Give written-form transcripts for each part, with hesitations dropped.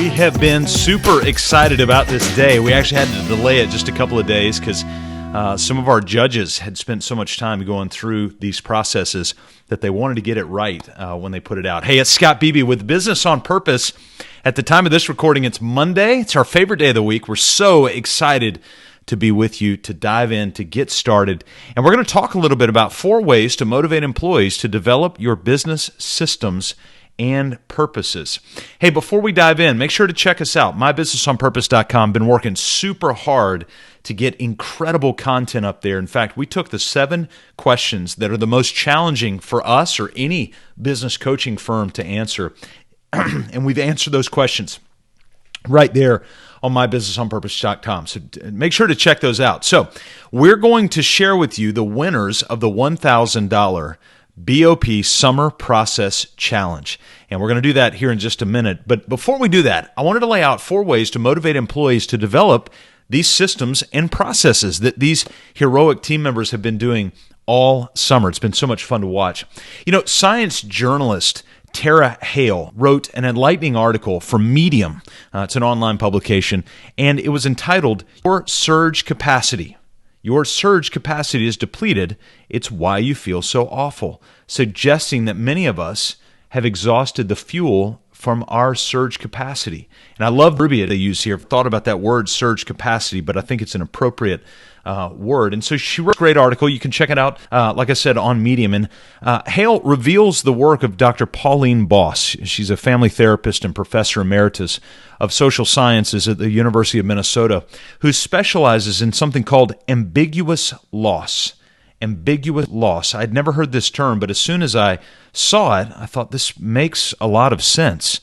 We have been super excited about this day. We actually had to delay it just a couple of days because some of our judges had spent so much time going through these processes that they wanted to get it right when they put it out. Hey, it's Scott Beebe with Business on Purpose. At the time of this recording, it's Monday. It's our favorite day of the week. We're so excited to be with you, to dive in, to get started. And we're going to talk a little bit about 4 ways to motivate employees to develop your business systems and purposes. Hey, before we dive in, make sure to check us out, mybusinessonpurpose.com. Been working super hard to get incredible content up there. In fact, we took the 7 questions that are the most challenging for us or any business coaching firm to answer, and we've answered those questions right there on mybusinessonpurpose.com. So make sure to check those out. So we're going to share with you the winners of the $1,000 BOP Summer Process Challenge. And we're going to do that here in just a minute. But before we do that, I wanted to lay out 4 ways to motivate employees to develop these systems and processes that these heroic team members have been doing all summer. It's been so much fun to watch. You know, science journalist Tara Haelle wrote an enlightening article for Medium. It's an online publication, and it was entitled, Your Surge Capacity. Your surge capacity is depleted. It's why you feel so awful, suggesting that many of us have exhausted the fuel from our surge capacity. And I love the verbiage they use here. I've thought about that word, surge capacity, but I think it's an appropriate word. And so she wrote a great article. You can check it out, like I said, on Medium. And Haelle reveals the work of Dr. Pauline Boss. She's a family therapist and professor emeritus of social sciences at the University of Minnesota, who specializes in something called ambiguous loss. Ambiguous loss. I'd never heard this term, but as soon as I saw it, I thought this makes a lot of sense.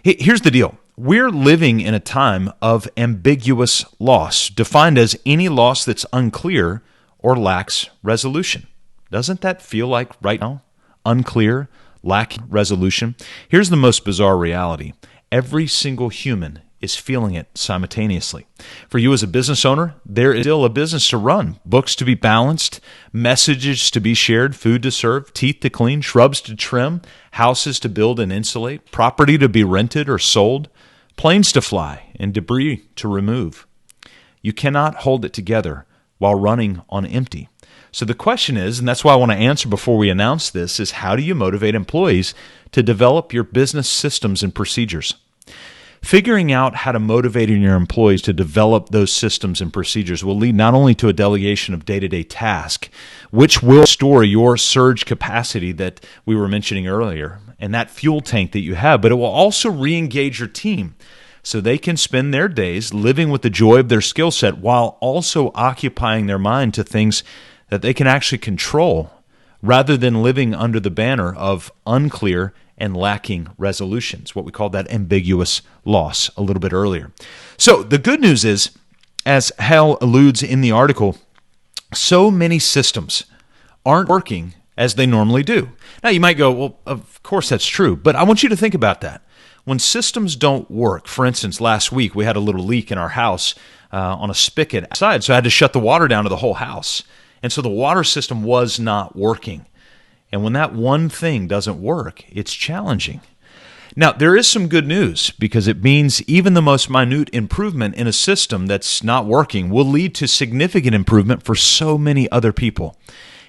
Here's the deal. We're living in a time of ambiguous loss, defined as any loss that's unclear or lacks resolution. Doesn't that feel like right now? Unclear, lacking resolution. Here's the most bizarre reality. Every single human is feeling it simultaneously. For you as a business owner, there is still a business to run, books to be balanced, messages to be shared, food to serve, teeth to clean, shrubs to trim, houses to build and insulate, property to be rented or sold, planes to fly, and debris to remove. You cannot hold it together while running on empty. So the question is, and that's why I want to answer before we announce this, is how do you motivate employees to develop your business systems and procedures? Figuring out how to motivate your employees to develop those systems and procedures will lead not only to a delegation of day-to-day tasks, which will restore your surge capacity that we were mentioning earlier, and that fuel tank that you have, but it will also re-engage your team so they can spend their days living with the joy of their skill set while also occupying their mind to things that they can actually control rather than living under the banner of unclear and lacking resolutions, what we call that ambiguous loss a little bit earlier. So the good news is, as Haelle alludes in the article, so many systems aren't working as they normally do. Now you might go, well, of course that's true, but I want you to think about that. When systems don't work, for instance, last week we had a little leak in our house on a spigot outside, so I had to shut the water down to the whole house. And so the water system was not working. And when that one thing doesn't work, it's challenging. Now, there is some good news because it means even the most minute improvement in a system that's not working will lead to significant improvement for so many other people.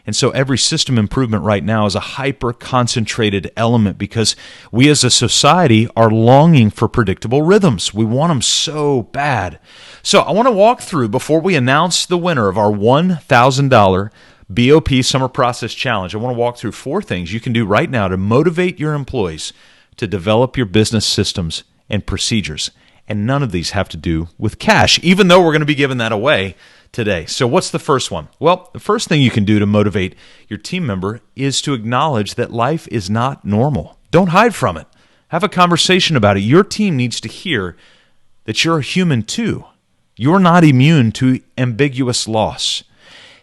And so every system improvement right now is a hyper-concentrated element because we as a society are longing for predictable rhythms. We want them so bad. So I want to walk through, before we announce the winner of our $1,000 BOP Summer Process Challenge, I want to walk through 4 things you can do right now to motivate your employees to develop your business systems and procedures. And none of these have to do with cash, even though we're going to be giving that away today. So what's the first one? Well, the first thing you can do to motivate your team member is to acknowledge that life is not normal. Don't hide from it. Have a conversation about it. Your team needs to hear that you're a human too. You're not immune to ambiguous loss.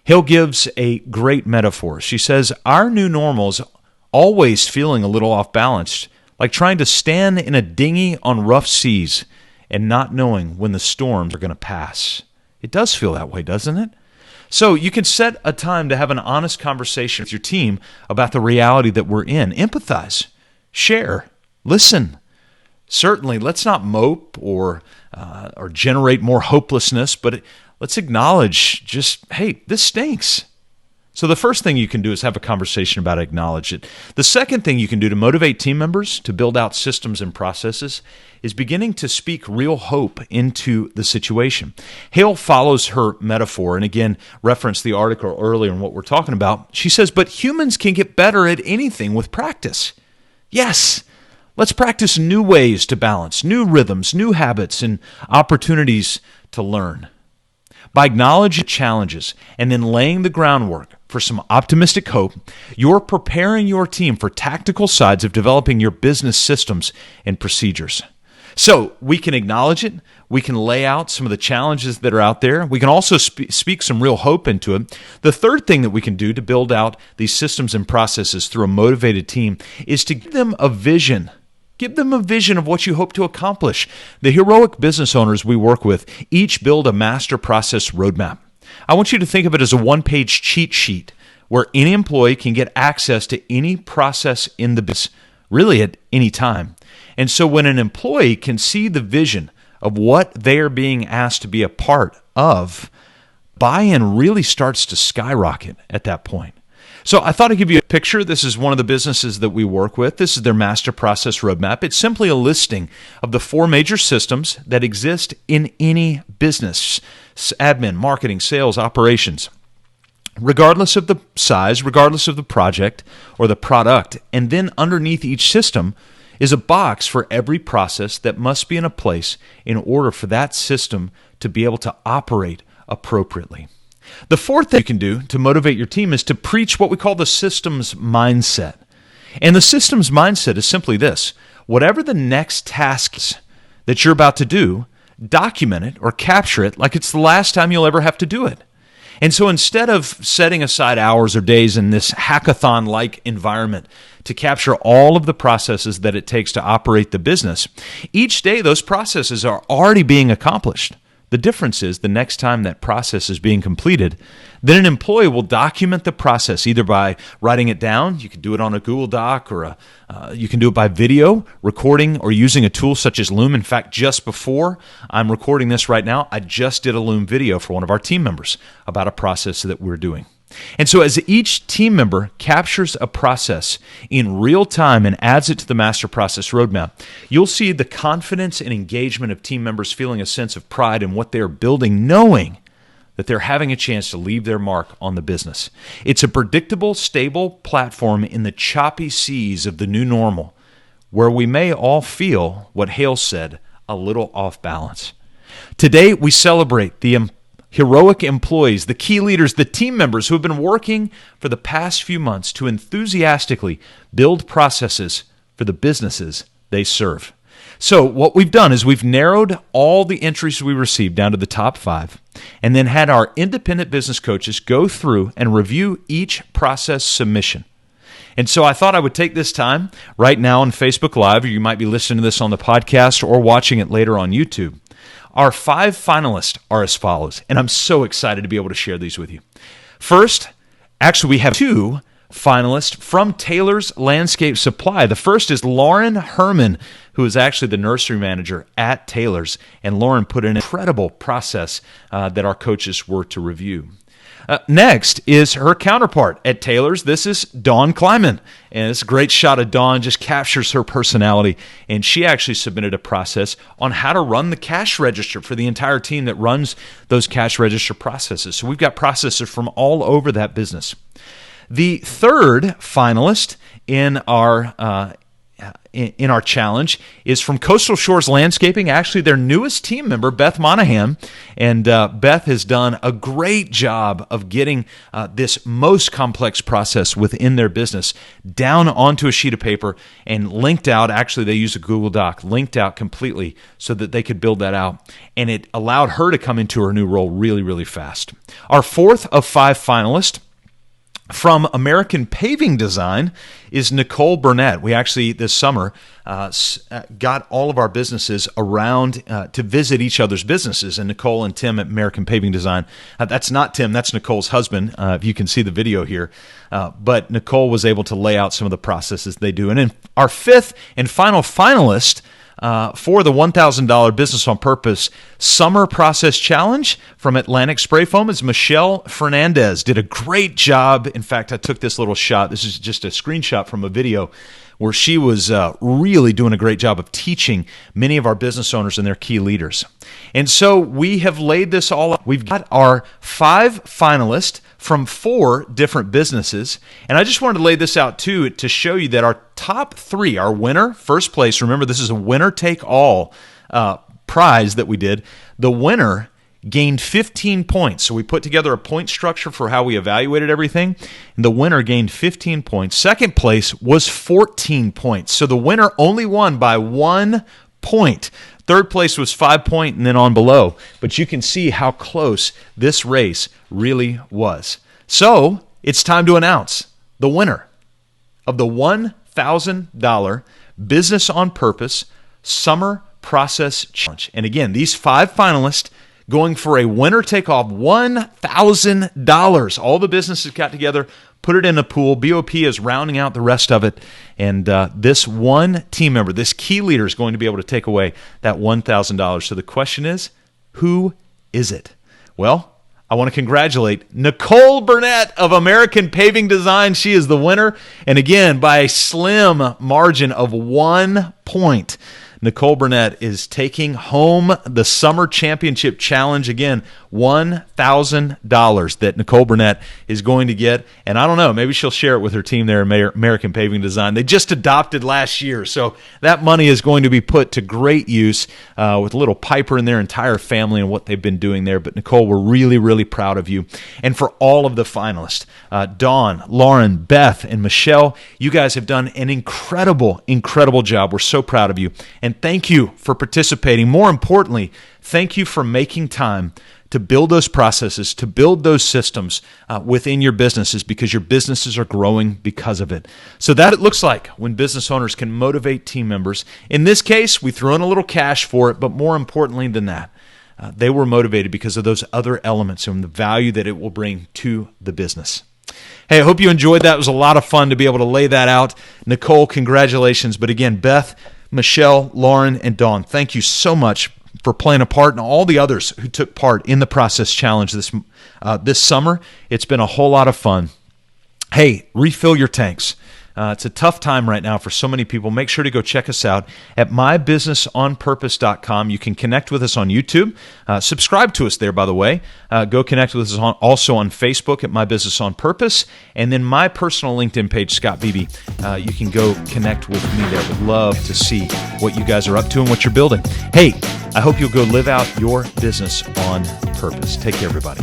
Haelle gives a great metaphor. She says, our new normal is always feeling a little off balance, like trying to stand in a dinghy on rough seas and not knowing when the storms are going to pass. It does feel that way, doesn't it? So you can set a time to have an honest conversation with your team about the reality that we're in. Empathize, share, listen. Certainly, let's not mope or generate more hopelessness, but let's acknowledge just, hey, this stinks. So the first thing you can do is have a conversation about it, acknowledge it. The second thing you can do to motivate team members to build out systems and processes is beginning to speak real hope into the situation. Haelle follows her metaphor, and again, referenced the article earlier in what we're talking about. She says, but humans can get better at anything with practice. Yes, let's practice new ways to balance, new rhythms, new habits, and opportunities to learn. By acknowledging challenges and then laying the groundwork for some optimistic hope, you're preparing your team for tactical sides of developing your business systems and procedures. So we can acknowledge it. We can lay out some of the challenges that are out there. We can also speak some real hope into it. The third thing that we can do to build out these systems and processes through a motivated team is to give them a vision. Give them a vision of what you hope to accomplish. The heroic business owners we work with each build a master process roadmap. I want you to think of it as a one-page cheat sheet where any employee can get access to any process in the business, really at any time. And so when an employee can see the vision of what they are being asked to be a part of, buy-in really starts to skyrocket at that point. So I thought I'd give you a picture. This is one of the businesses that we work with. This is their master process roadmap. It's simply a listing of the 4 major systems that exist in any business: admin, marketing, sales, operations, regardless of the size, regardless of the project or the product. And then underneath each system is a box for every process that must be in a place in order for that system to be able to operate appropriately. The fourth thing you can do to motivate your team is to preach what we call the systems mindset. And the systems mindset is simply this: whatever the next task is that you're about to do, document it or capture it like it's the last time you'll ever have to do it. And so instead of setting aside hours or days in this hackathon-like environment to capture all of the processes that it takes to operate the business, each day those processes are already being accomplished. The difference is the next time that process is being completed, then an employee will document the process either by writing it down. You can do it on a Google Doc, or you can do it by video, recording, or using a tool such as Loom. In fact, just before I'm recording this right now, I just did a Loom video for one of our team members about a process that we're doing. And so as each team member captures a process in real time and adds it to the master process roadmap, you'll see the confidence and engagement of team members feeling a sense of pride in what they're building, knowing that they're having a chance to leave their mark on the business. It's a predictable, stable platform in the choppy seas of the new normal, where we may all feel, what Haelle said, a little off balance. Today, we celebrate the heroic employees, the key leaders, the team members who have been working for the past few months to enthusiastically build processes for the businesses they serve. So what we've done is we've narrowed all the entries we received down to the top 5, and then had our independent business coaches go through and review each process submission. And so I thought I would take this time right now on Facebook Live, or you might be listening to this on the podcast or watching it later on YouTube. Our 5 finalists are as follows, and I'm so excited to be able to share these with you. First, actually, we have 2 finalists from Taylor's Landscape Supply. The first is Lauren Herman, who is actually the nursery manager at Taylor's, and Lauren put an incredible process that our coaches were to review. Next is her counterpart at Taylor's. This is Dawn Kleiman. And this great shot of Dawn just captures her personality. And she actually submitted a process on how to run the cash register for the entire team that runs those cash register processes. So we've got processors from all over that business. The third finalist in our challenge is from Coastal Shores Landscaping, actually their newest team member, Beth Monahan. And Beth has done a great job of getting this most complex process within their business down onto a sheet of paper and linked out. Actually, they use a Google Doc, linked out completely so that they could build that out. And it allowed her to come into her new role really, really fast. Our fourth of 5 finalists from American Paving Design is Nicole Burnett. We actually, this summer, got all of our businesses around to visit each other's businesses. And Nicole and Tim at American Paving Design, that's not Tim, that's Nicole's husband, if you can see the video here. But Nicole was able to lay out some of the processes they do. And then our 5th and final finalist for the $1,000 Business on Purpose Summer Process Challenge from Atlantic Spray Foam is Michelle Fernandez. Did a great job. In fact, I took this little shot. This is just a screenshot from a video where she was really doing a great job of teaching many of our business owners and their key leaders. And so we have laid this all up. We've got our 5 finalists from 4 different businesses. And I just wanted to lay this out too to show you that our top 3, our winner, first place, remember this is a winner-take-all prize that we did. The winner gained 15 points. So we put together a point structure for how we evaluated everything, and the winner gained 15 points. Second place was 14 points. So the winner only won by 1 point. Third place was 5 points and then on below. But you can see how close this race really was. So it's time to announce the winner of the $1,000 Business on Purpose Summer Process Challenge. And again, these 5 finalists going for a winner-take-all $1,000. All the businesses got together, put it in a pool. BOP is rounding out the rest of it. And this one team member, this key leader, is going to be able to take away that $1,000. So the question is, who is it? Well, I want to congratulate Nicole Burnett of American Paving Design. She is the winner. And again, by a slim margin of 1 point. Nicole Burnett is taking home the Summer Championship Challenge. Again, $1,000 that Nicole Burnett is going to get. And I don't know, maybe she'll share it with her team there at American Paving Design. They just adopted last year, so that money is going to be put to great use with little Piper and their entire family and what they've been doing there. But Nicole, we're really, really proud of you. And for all of the finalists, Dawn, Lauren, Beth, and Michelle, you guys have done an incredible, incredible job. We're so proud of you. And thank you for participating. More importantly, thank you for making time to build those processes, to build those systems within your businesses, because your businesses are growing because of it. So that it looks like when business owners can motivate team members. In this case, we threw in a little cash for it, but more importantly than that, they were motivated because of those other elements and the value that it will bring to the business. Hey, I hope you enjoyed that. It was a lot of fun to be able to lay that out. Nicole, congratulations. But again, Beth, Michelle, Lauren, and Dawn, thank you so much for playing a part, and all the others who took part in the Process Challenge this summer. It's been a whole lot of fun. Hey, refill your tanks. It's a tough time right now for so many people. Make sure to go check us out at mybusinessonpurpose.com. You can connect with us on YouTube. Subscribe to us there, by the way. Go connect with us also on Facebook at My Business on Purpose. And then my personal LinkedIn page, Scott Beebe. You can go connect with me there. Would love to see what you guys are up to and what you're building. Hey, I hope you'll go live out your business on purpose. Take care, everybody.